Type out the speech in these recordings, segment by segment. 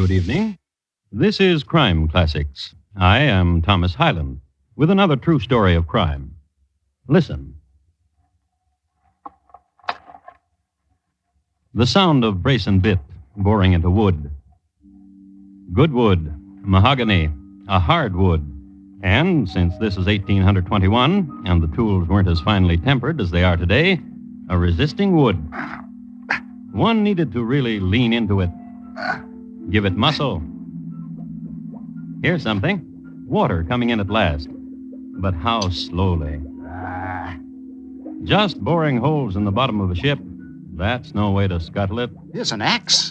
Good evening. This is Crime Classics. I am Thomas Hyland with another true story of crime. Listen. The sound of brace and bit boring into wood. Good wood, mahogany, a hard wood. And since this is 1821 and the tools weren't as finely tempered as they are today, a resisting wood. One needed to really lean into it. Give it muscle. Here's something. Water coming in at last. But how slowly. Just boring holes in the bottom of a ship. That's no way to scuttle it. Here's an axe.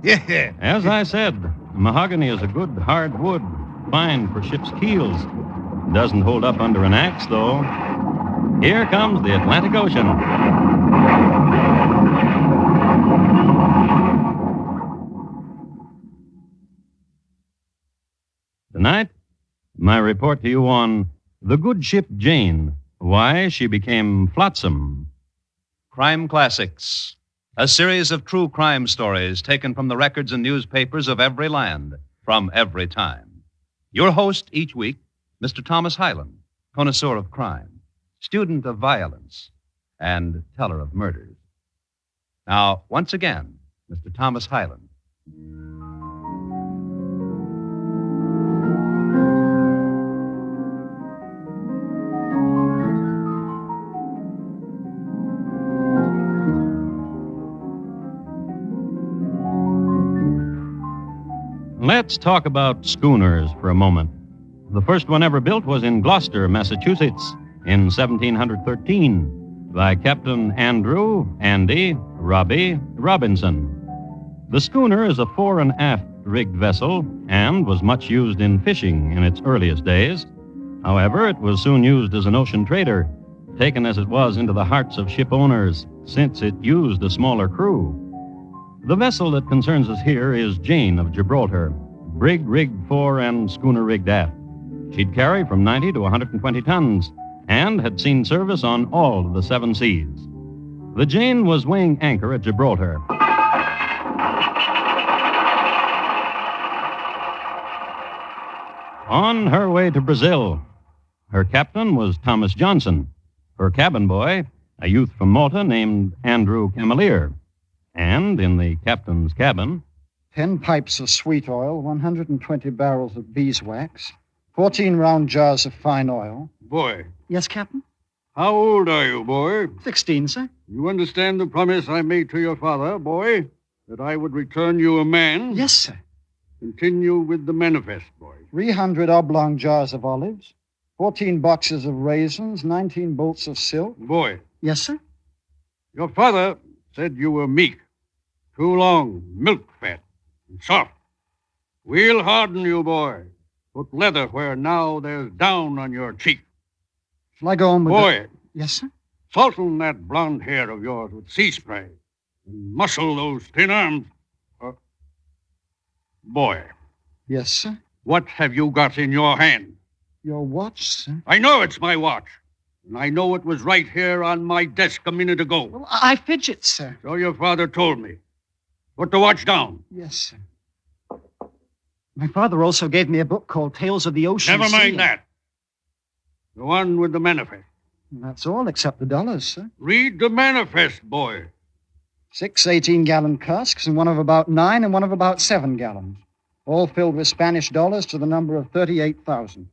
Yeah. As I said, mahogany is a good, hard wood, fine for ship's keels. Doesn't hold up under an axe, though. Here comes the Atlantic Ocean. Tonight, my report to you on the good ship Jane, why she became Flotsam. Crime Classics, a series of true crime stories taken from the records and newspapers of every land, from every time. Your host each week, Mr. Thomas Hyland, connoisseur of crime, student of violence, and teller of murders. Now, once again, Mr. Thomas Hyland. Let's talk about schooners for a moment. The first one ever built was in Gloucester, Massachusetts, in 1713 by Captain Andrew Robbie Robinson. The schooner is a fore and aft rigged vessel and was much used in fishing in its earliest days. However, it was soon used as an ocean trader, taken as it was into the hearts of ship owners, since it used a smaller crew. The vessel that concerns us here is Jane of Gibraltar, brig-rigged fore and schooner-rigged aft. She'd carry from 90 to 120 tons and had seen service on all of the 7 seas. The Jane was weighing anchor at Gibraltar. On her way to Brazil. Her captain was Thomas Johnson. Her cabin boy, a youth from Malta named Andrew Camelier. And in the captain's cabin, 10 pipes of sweet oil, 120 barrels of beeswax, 14 round jars of fine oil. Boy, Yes, Captain? how old are you, boy? 16, sir. You understand the promise I made to your father, boy? That I would return you a man? Yes, sir. Continue with the manifest, boy. 300 oblong jars of olives, 14 boxes of raisins, 19 bolts of silk. Boy, Yes, sir. your father said you were meek, too long, milk fat, and soft. We'll harden you, boy. Put leather where now there's down on your cheek. Shall I go on with Boy, Yes, sir. salten that blonde hair of yours with sea spray and muscle those thin arms. Boy, Yes, sir. what have you got in your hand? Your watch, sir. I know it's my watch, and I know it was right here on my desk a minute ago. Well, I fidget, sir. So your father told me. Put the watch down. Yes, sir. My father also gave me a book called Tales of the Ocean Never Sea. mind that. The one with the manifest. That's all except the dollars, sir. Read the manifest, boy. 6 18-gallon casks and one of about 9 and one of about 7 gallons. All filled with Spanish dollars to the number of 38,000.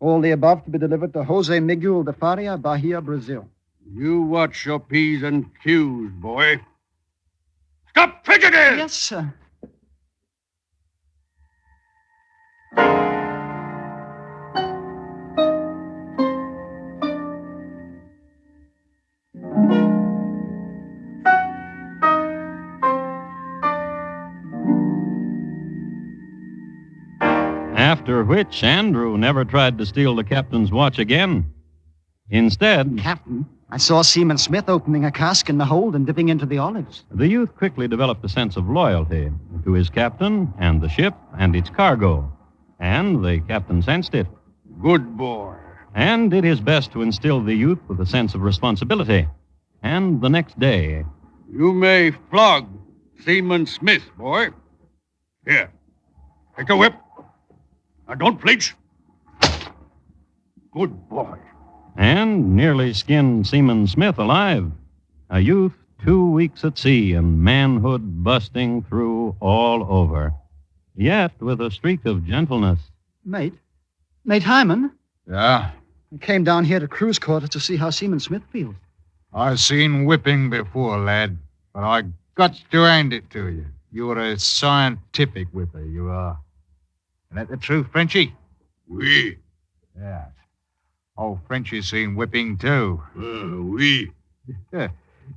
All the above to be delivered to Jose Miguel de Faria, Bahia, Brazil. You watch your P's and Q's, boy. Stop fidgeting! Yes, sir. after which Andrew never tried to steal the captain's watch again. Instead, Captain, I saw Seaman Smith opening a cask in the hold and dipping into the olives. the youth quickly developed a sense of loyalty to his captain and the ship and its cargo. And the captain sensed it, Good boy. and did his best to instill the youth with a sense of responsibility. And the next day, You may flog Seaman Smith, boy. Here, take a whip. Now, don't flinch. Good boy. and nearly skinned Seaman Smith alive. A youth 2 weeks at sea and manhood busting through all over. Yet with a streak of gentleness. Mate Hyman, Yeah? I came down here to cruise quarters to see how Seaman Smith feels. I've seen whipping before, lad, but I got to hand it to you. You're a scientific whipper, you are. Isn't that the truth, Frenchie? Oui. Yeah. Oh, Frenchie's seen whipping, too. Oui.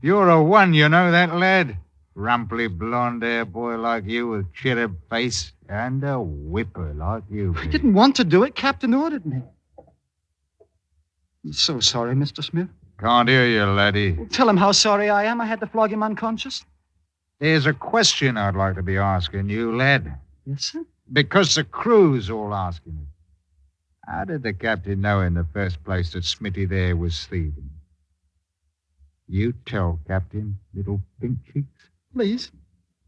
You're a one, you know that, lad? Rumply blonde-hair boy like you with cherub face and a whipper like you. I didn't want to do it. Captain ordered me. I'm so sorry, Mr. Smith. Can't hear you, laddie. Tell him how sorry I am I had to flog him unconscious. There's a question I'd like to be asking you, lad. Yes, sir? Because the crew's all asking it. How did the captain know in the first place that Smitty there was thieving? You tell, Captain, little pink cheeks. Please,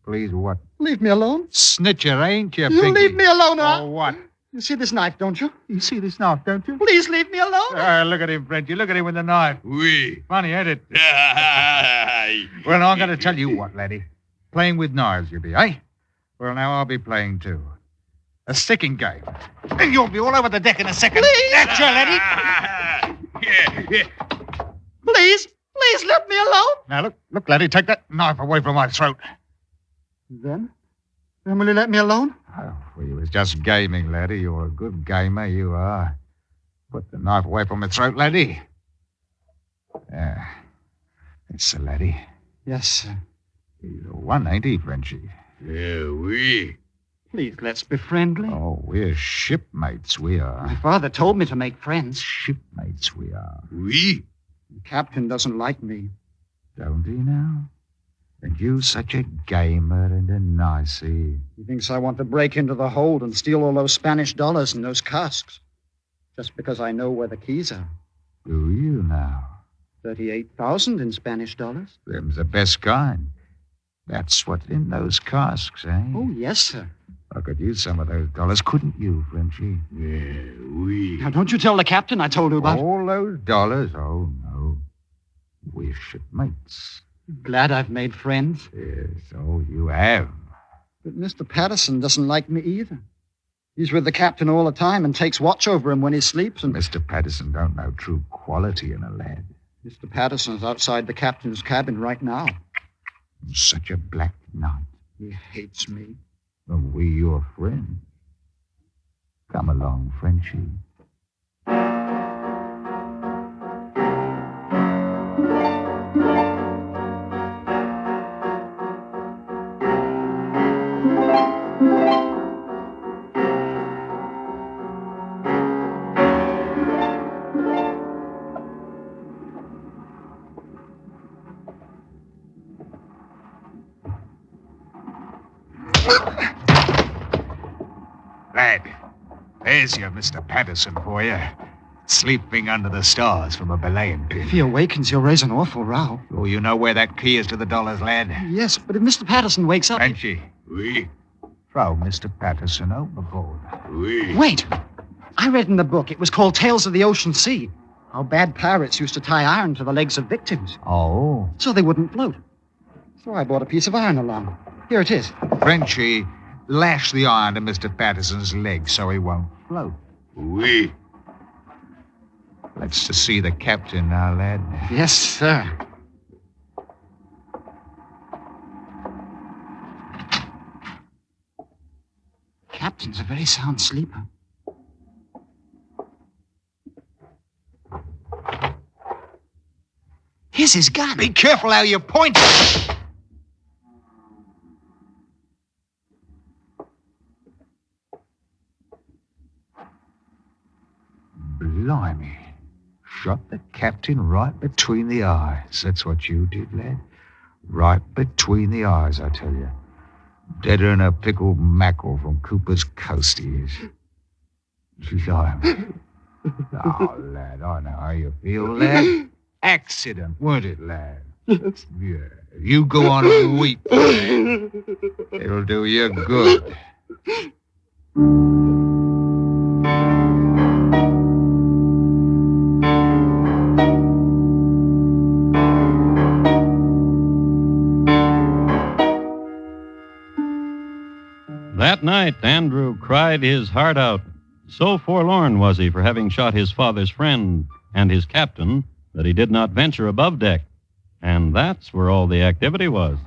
Please what? leave me alone. Snitcher, ain't you, You Pinky? leave me alone, or Oh, what? You see this knife, don't you? You see this knife, don't you? Please leave me alone. Look at him, Frenchie. Look at him with the knife. Oui. Funny, ain't it? Well, I'm going to tell you what, laddie. Playing with knives, you be, eh? Well, now I'll be playing, too. A sticking game. And you'll be all over the deck in a second. Please. That's your laddie. Please let me alone. Now, look, laddie, take that knife away from my throat. Then will you let me alone? Oh, well, you was just gaming, laddie. You're a good gamer, you are. Put the knife away from my throat, laddie. Yeah. That's the laddie. Yes, sir. He's a one, ain't he, Frenchie? Oui. Please, let's be friendly. Oh, we're shipmates, we My are. father told me to make friends. Shipmates, we are. Oui. The captain doesn't like me. Don't he now? And you such a gamer and a nicey. He thinks I want to break into the hold and steal all those Spanish dollars and those casks. Just because I know where the keys are. Do you now? 38,000 in Spanish dollars. Them's the best kind. That's what's in those casks, eh? Oh, yes, sir. I could use some of those dollars, couldn't you, Frenchie? Oui. Now, don't you tell the captain I told you about. All those dollars? Oh, no. We're shipmates. Glad I've made friends. Yes, oh, you have. But Mr. Patterson doesn't like me either. He's with the captain all the time and takes watch over him when he sleeps. And Mr. Patterson don't know true quality in a lad. Mr. Patterson's outside the captain's cabin right now. Such a black night. He hates me. And we your friends. Come along, Frenchie. Lad, there's your Mr. Patterson for you. Sleeping under the stars from a belaying pin. If he awakens, he'll raise an awful row. Oh, you know where that key is to the dollars, lad? Yes, but if Mr. Patterson wakes up... Frenchie, Oui. throw Mr. Patterson overboard. Oui. Wait! I read in the book it was called Tales of the Ocean Sea. How bad pirates used to tie iron to the legs of victims Oh. so they wouldn't float. So I bought a piece of iron along. Here it is. Frenchie, lash the iron to Mr. Patterson's leg so he won't float. Oui. Let's to see the captain now, lad. Yes, sir. Captain's a very sound sleeper. Here's his gun. Be careful how you point it. Blimey. Shot the captain right between the eyes. That's what you did, lad. Right between the eyes, I tell you. Deader than a pickled mackerel from Cooper's Coast, he is. Blimey. Oh, lad, I know how you feel, lad. accident, weren't it, lad? Yes. Yeah. You go on and weep, lad. It'll do you good. That night, Andrew cried his heart out. So forlorn was he for having shot his father's friend and his captain that he did not venture above deck. And that's where all the activity was.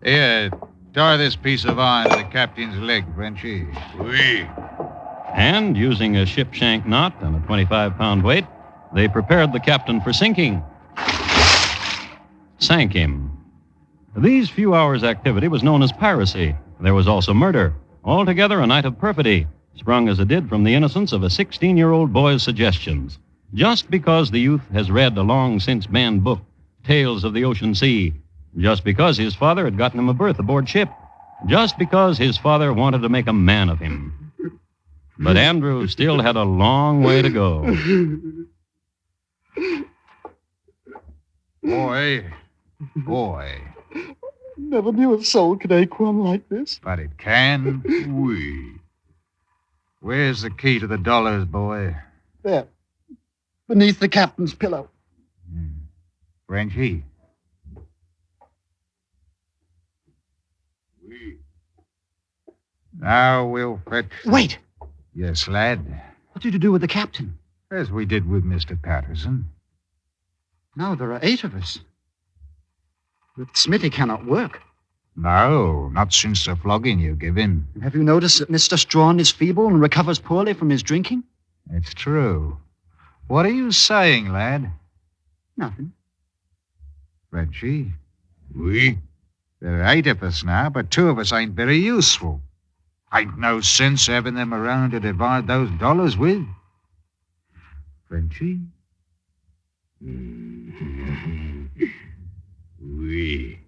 Here, tie this piece of iron to the captain's leg, Frenchy. Oui. And using a ship shank knot and a 25-pound weight, they prepared the captain for sinking. Sank him. These few hours' activity was known as piracy. There was also murder. Altogether a night of perfidy, sprung as it did from the innocence of a 16-year-old boy's suggestions. Just because the youth has read a long-since banned book, Tales of the Ocean Sea. Just because his father had gotten him a berth aboard ship. Just because his father wanted to make a man of him. But Andrew still had a long way to go. Boy. Never knew a soul could ache one like this. But it can. Oui. Where's the key to the dollars, boy? There. Beneath the captain's pillow. Frenchy. Oui. Now we'll fetch... Wait! Yes, lad. What did you do with the captain? As we did with Mr. Patterson. Now there are 8 of us. But Smitty cannot work. No, not since the flogging you give him. Have you noticed that Mr. Strawn is feeble and recovers poorly from his drinking? It's true. What are you saying, lad? Nothing. Frenchy, Oui. there are 8 of us now, but 2 of us ain't very useful. Ain't no sense having them around to divide those dollars with. Frenchy? Oui.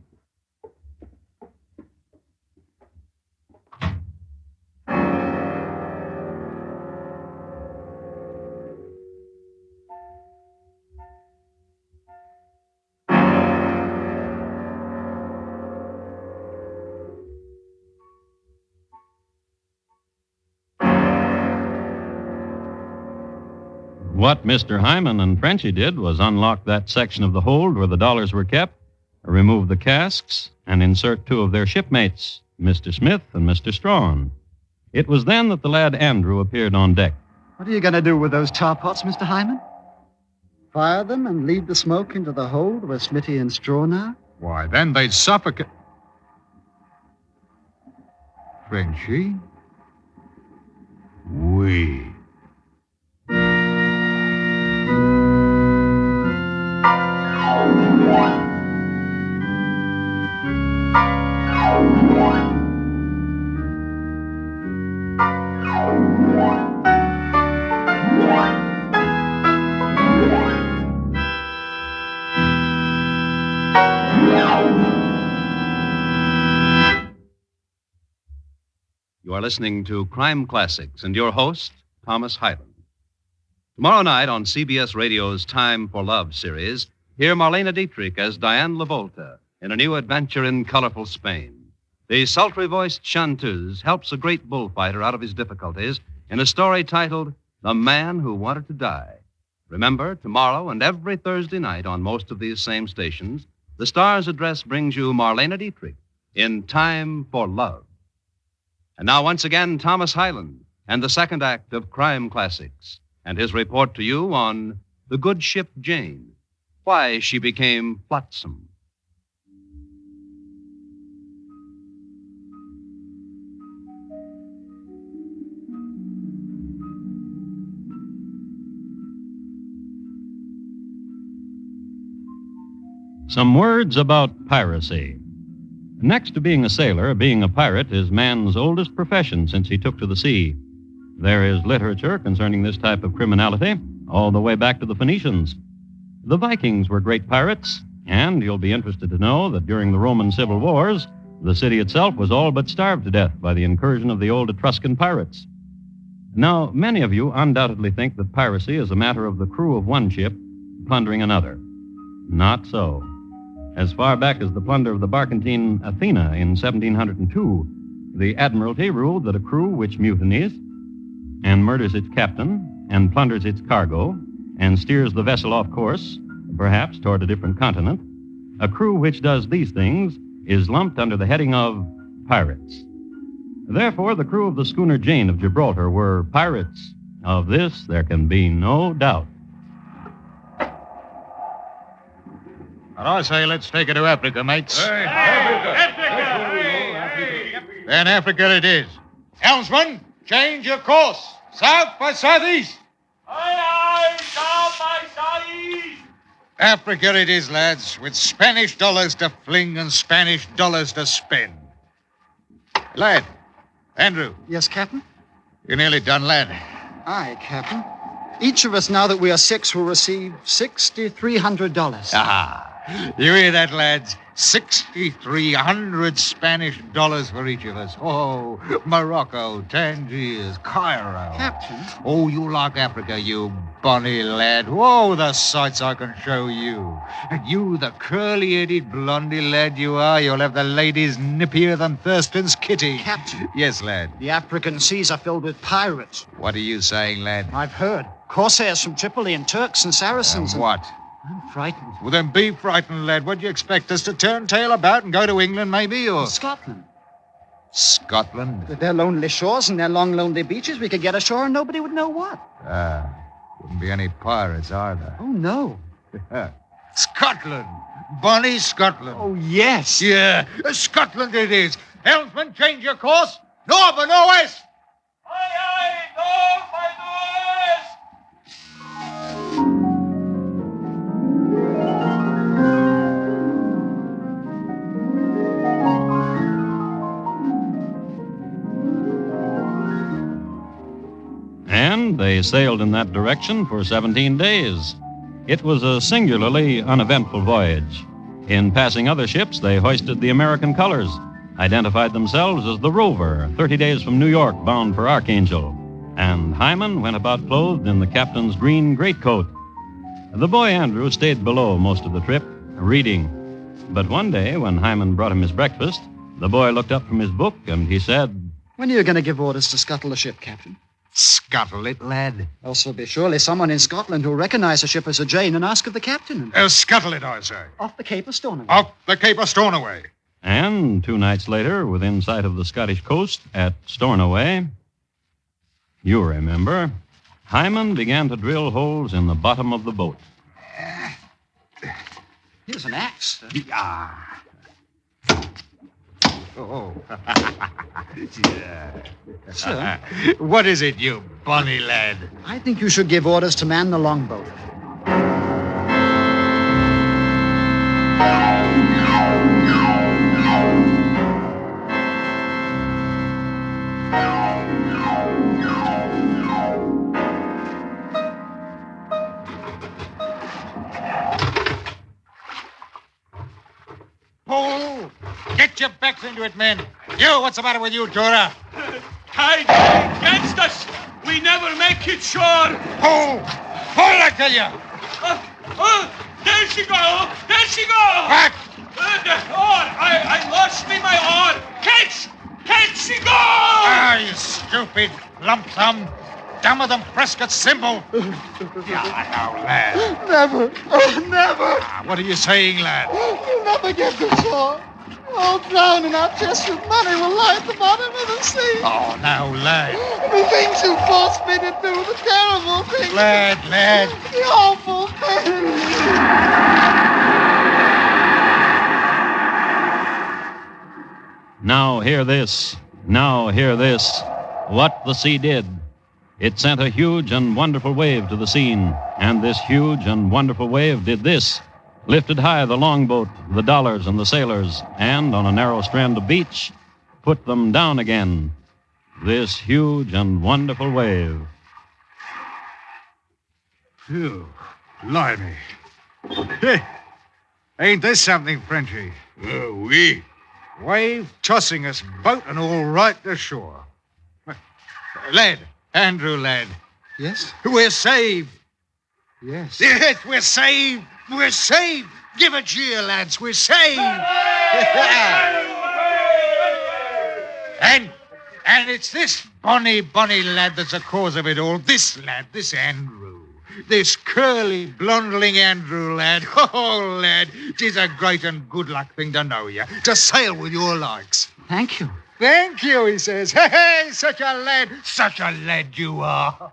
What Mr. Hyman and Frenchy did was unlock that section of the hold where the dollars were kept, remove the casks, and insert 2 of their shipmates, Mr. Smith and Mr. Strawn. It was then that the lad Andrew appeared on deck. What are you going to do with those tar pots, Mr. Hyman? Fire them and lead the smoke into the hold where Smitty and Strawn are? Why, then they'd suffocate. Frenchy? Oui. You are listening to Crime Classics and your host, Thomas Hyland. Tomorrow night on CBS Radio's Time for Love series, hear Marlene Dietrich as Diane Lavolta in a new adventure in colorful Spain. The sultry-voiced chanteuse helps a great bullfighter out of his difficulties in a story titled The Man Who Wanted to Die. Remember, tomorrow and every Thursday night on most of these same stations, the Star's Address brings you Marlene Dietrich in Time for Love. And now, once again, Thomas Hyland and the second act of Crime Classics and his report to you on the good ship Jane, why she became Flotsam. Some words about piracy. Next to being a sailor, being a pirate is man's oldest profession since he took to the sea. There is literature concerning this type of criminality all the way back to the Phoenicians. The Vikings were great pirates, and you'll be interested to know that during the Roman civil wars, the city itself was all but starved to death by the incursion of the old Etruscan pirates. Now, many of you undoubtedly think that piracy is a matter of the crew of one ship plundering another. Not so. As far back as the plunder of the barkentine Athena in 1702, the Admiralty ruled that a crew which mutinies and murders its captain and plunders its cargo and steers the vessel off course, perhaps toward a different continent, a crew which does these things is lumped under the heading of pirates. Therefore, the crew of the schooner Jane of Gibraltar were pirates. Of this, there can be no doubt. And I say let's take it to Africa, mates. Then Africa it is. Helmsman, change your course. South by southeast. Aye, south by southeast. Africa it is, lads, with Spanish dollars to fling and Spanish dollars to spend. Lad, Andrew, Yes, Captain? you're nearly done, lad. Aye, Captain. Each of us, now that we are 6, will receive $6,300. Ah, you hear that, lads? 6,300 Spanish dollars for each of us. Oh, Morocco, Tangiers, Cairo. Captain? Oh, you like Africa, you bonny lad. Whoa, the sights I can show you. And you, the curly-headed, blondie lad you are, you'll have the ladies nippier than Thurston's kitty. Captain. Yes, lad. The African seas are filled with pirates. What are you saying, lad? I've heard. Corsairs from Tripoli and Turks and Saracens. And what? I'm frightened. Well, then be frightened, lad. What do you expect us to turn tail about and go to England, maybe, or... Scotland. Scotland? With their lonely shores and their long, lonely beaches, we could get ashore and nobody would know what. Wouldn't be any pirates either. Oh, no. Scotland! Bonnie Scotland! Oh, yes. Yeah, Scotland it is. Helmsman, change your course. North or northwest? Aye, north by northwest. And they sailed in that direction for 17 days. It was a singularly uneventful voyage. In passing other ships, they hoisted the American colors, identified themselves as the Rover, 30 days from New York, bound for Archangel. And Hyman went about clothed in the captain's green greatcoat. The boy Andrew stayed below most of the trip, reading. But one day, when Hyman brought him his breakfast, the boy looked up from his book and he said, When are you going to give orders to scuttle the ship, Captain? Scuttle it, lad. Else there'll be surely someone in Scotland who'll recognize the ship as a Jane and ask of the captain. Scuttle it, I say. Off the Cape of Stornoway. Off the Cape of Stornoway. And 2 nights later, within sight of the Scottish coast at Stornoway, you remember, Hyman began to drill holes in the bottom of the boat. Here's an axe. Oh. Yeah. Sir, What is it, you bonny lad? I think you should give orders to man the longboat. Oh, get your backs into it, men. You, what's the matter with you, Dora? Tide against us. We never make it shore. Pull! Pull, I tell you! There she go. There she go. Back! The oar. I lost me my oar. Catch. Catch she go. Ah, you stupid lumpsum. Dumber than Prescott's symbol. Yeah, now, lad. Never. Oh, never. What are you saying, lad? You'll never get to shore. I'll drown in our chest with money will lie at the bottom of the sea. Oh, now, lad. The things you forced me to do, the terrible things. Lad. The awful things. Now hear this. Now hear this. What the sea did. It sent a huge and wonderful wave to the scene, and this huge and wonderful wave did this. Lifted high the longboat, the dollars, and the sailors, and on a narrow strand of beach, put them down again. This huge and wonderful wave. Phew, blimey. Hey, ain't this something, Frenchy? Oui. Wave tossing us, boat and all right to shore. Lad, Andrew, lad, Yes? we're saved. Yes. Yes, we're saved. We're saved. Give a cheer, lads. We're saved. And it's this bonny lad that's the cause of it all. This lad, this Andrew. This curly, blondling Andrew lad. Oh, lad, 'tis a great and good luck thing to know you. To sail with your likes. Thank you. Thank you, he says. Hey, such a lad you are.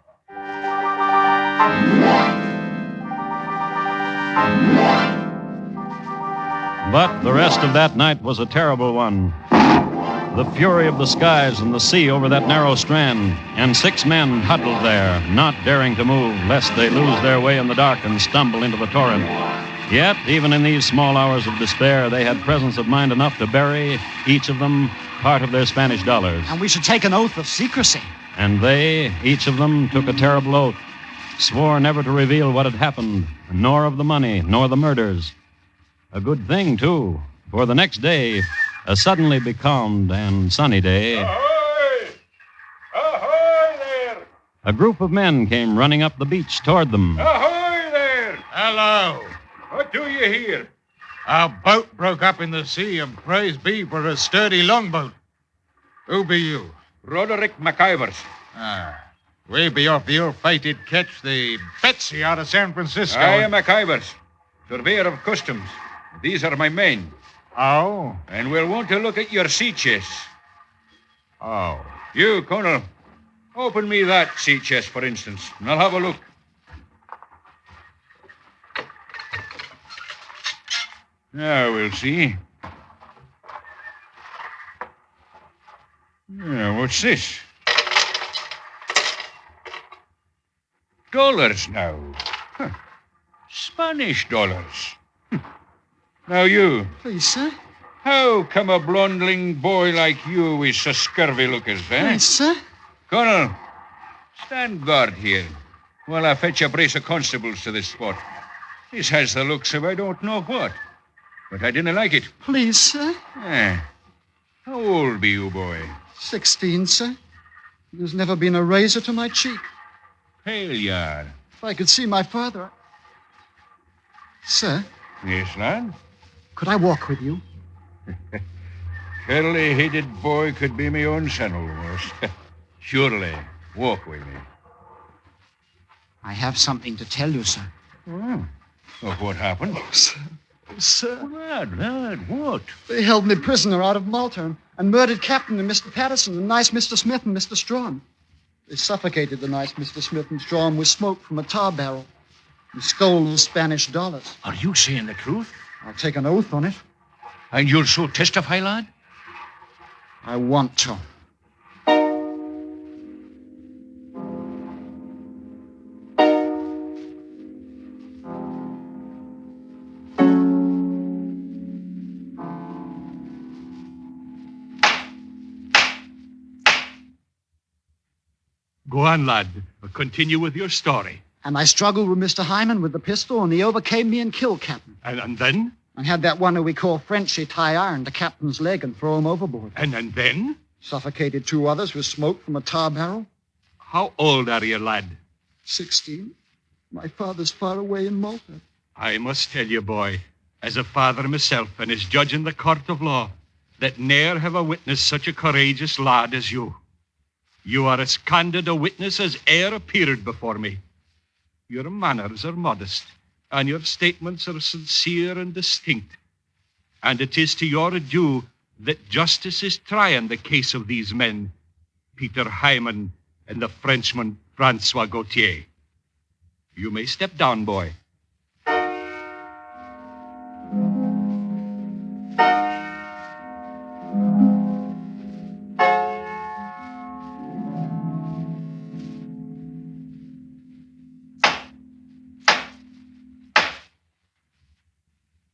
But the rest of that night was a terrible one. The fury of the skies and the sea over that narrow strand, and 6 men huddled there, not daring to move, lest they lose their way in the dark and stumble into the torrent. Yet, even in these small hours of despair, they had presence of mind enough to bury, each of them, part of their Spanish dollars. And we should take an oath of secrecy. And they, each of them, took a terrible oath, swore never to reveal what had happened, nor of the money, nor the murders. A good thing, too, for the next day, a suddenly becalmed and sunny day, Ahoy! Ahoy there! a group of men came running up the beach toward them. Ahoy there! Hello. What do you hear? Our boat broke up in the sea, and praise be for a sturdy longboat. Who be you? Roderick McIvers. We be off the ill-fated ketch, the Betsy, out of San Francisco. I am McIvers, surveyor of customs. These are my men. Oh? And we'll want to look at your sea chest. Oh. You, Colonel, open me that sea chest, for instance, and I'll have a look. Now we'll see. Now, what's this? Dollars now. Huh. Spanish dollars. Now you, Please, sir. how come a blondling boy like you is so scurvy lookers, eh? Please, sir. Colonel, stand guard here while I fetch a brace of constables to this spot. This has the looks of I don't know what, but I didn't like it. Please, sir. How old be you, boy? 16, sir. There's never been a razor to my cheek. Pale yard. If I could see my father. Sir, Yes, lad? could I walk with you? Curly-headed boy could be my own son almost. Surely, walk with me. I have something to tell you, sir. Oh. Of what happened? Sir, Lad, what? they held me prisoner out of Malta and murdered Captain and Mr. Patterson and nice Mr. Smith and Mr. Strawn. They suffocated the nice Mr. Smith and Strawn with smoke from a tar barrel and stole the Spanish dollars. Are you saying the truth? I'll take an oath on it. And you'll so testify, lad? I want to. Go on, lad. Continue with your story. And I struggled with Mr. Hyman with the pistol, and he overcame me and killed Captain. And then? And had that one who we call Frenchy tie iron to Captain's leg and throw him overboard. And then? Suffocated 2 others with smoke from a tar barrel. How old are you, lad? 16. My father's far away in Malta. I must tell you, boy, as a father myself and as judge in the court of law, that ne'er have I witnessed such a courageous lad as you. You are as candid a witness as e'er appeared before me. Your manners are modest, and your statements are sincere and distinct. And it is to your due that justice is trying the case of these men, Peter Hyman and the Frenchman Francois Gautier. You may step down, boy.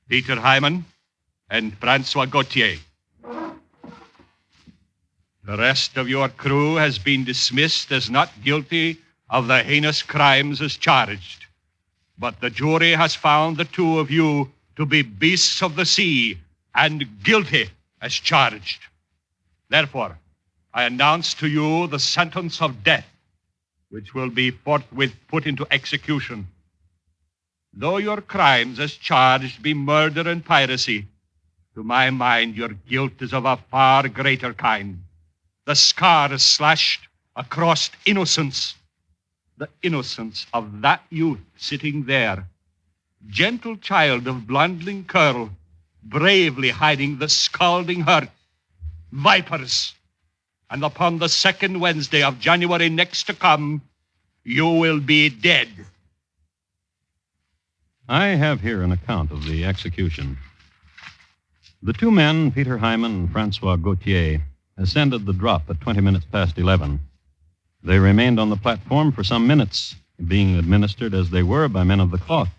Peter Hyman and Francois Gautier. The rest of your crew has been dismissed as not guilty of the heinous crimes as charged. But the jury has found the 2 of you to be beasts of the sea and guilty as charged. Therefore, I announce to you the sentence of death, which will be forthwith put into execution. Though your crimes as charged be murder and piracy, to my mind your guilt is of a far greater kind. The scar is slashed across innocence, the innocence of that youth sitting there, gentle child of blondling curl, bravely hiding the scalding hurt. Vipers! And upon the second Wednesday of January next to come, you will be dead. I have here an account of the execution. The two men, Peter Hyman and Francois Gautier, ascended the drop at 20 minutes past 11. They remained on the platform for some minutes, being administered as they were by men of the cloth.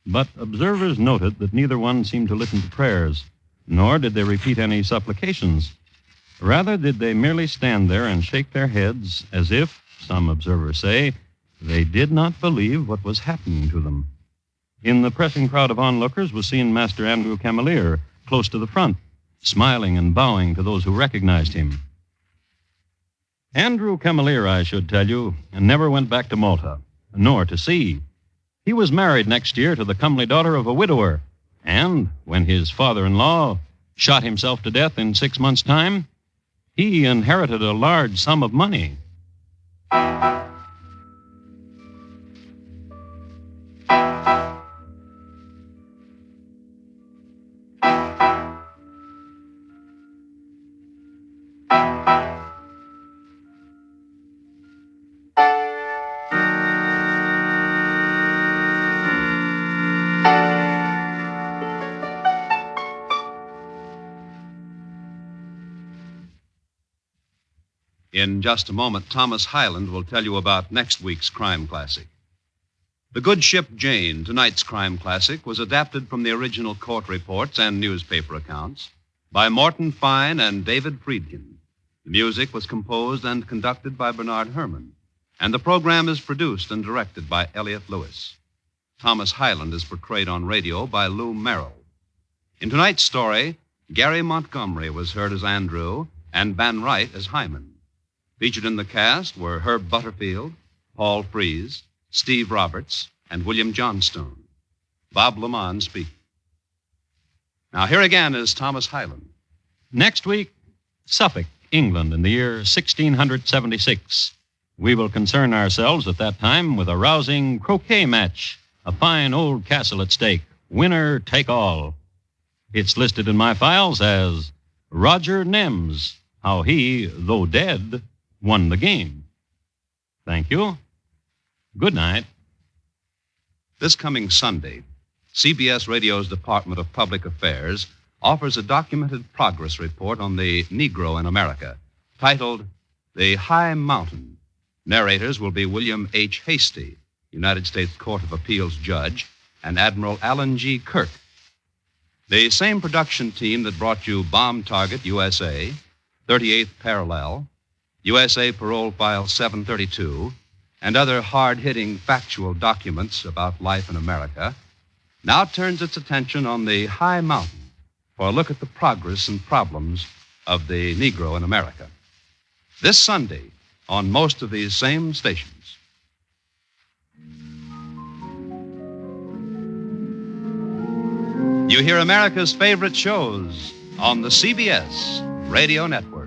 But observers noted that neither one seemed to listen to prayers, nor did they repeat any supplications. Rather did they merely stand there and shake their heads as if, some observers say, they did not believe what was happening to them. In the pressing crowd of onlookers was seen Master Andrew Camelier, close to the front, smiling and bowing to those who recognized him. Andrew Camelier, I should tell you, never went back to Malta, nor to sea. He was married next year to the comely daughter of a widower, and when his father-in-law shot himself to death in 6 months' time, he inherited a large sum of money. In just a moment, Thomas Hyland will tell you about next week's crime classic. The Good Ship Jane, tonight's crime classic, was adapted from the original court reports and newspaper accounts by Morton Fine and David Friedkin. The music was composed and conducted by Bernard Herrmann, and the program is produced and directed by Elliott Lewis. Thomas Hyland is portrayed on radio by Lou Merrill. In tonight's story, Gary Montgomery was heard as Andrew and Van Wright as Hyman. Featured in the cast were Herb Butterfield, Paul Frees, Steve Roberts, and William Johnstone. Bob Lamont speaking. Now, here again is Thomas Hyland. Next week, Suffolk, England, in the year 1676. We will concern ourselves at that time with a rousing croquet match, a fine old castle at stake, winner take all. It's listed in my files as Roger Nems, how he, though dead, won the game. Thank you. Good night. This coming Sunday, CBS Radio's Department of Public Affairs offers a documented progress report on the Negro in America, titled The High Mountain. Narrators will be William H. Hasty, United States Court of Appeals judge, and Admiral Alan G. Kirk. The same production team that brought you Bomb Target USA, 38th Parallel, USA Parole File 732, and other hard-hitting factual documents about life in America, now turns its attention on the High Mountain for a look at the progress and problems of the Negro in America. This Sunday, on most of these same stations. You hear America's favorite shows on the CBS Radio Network.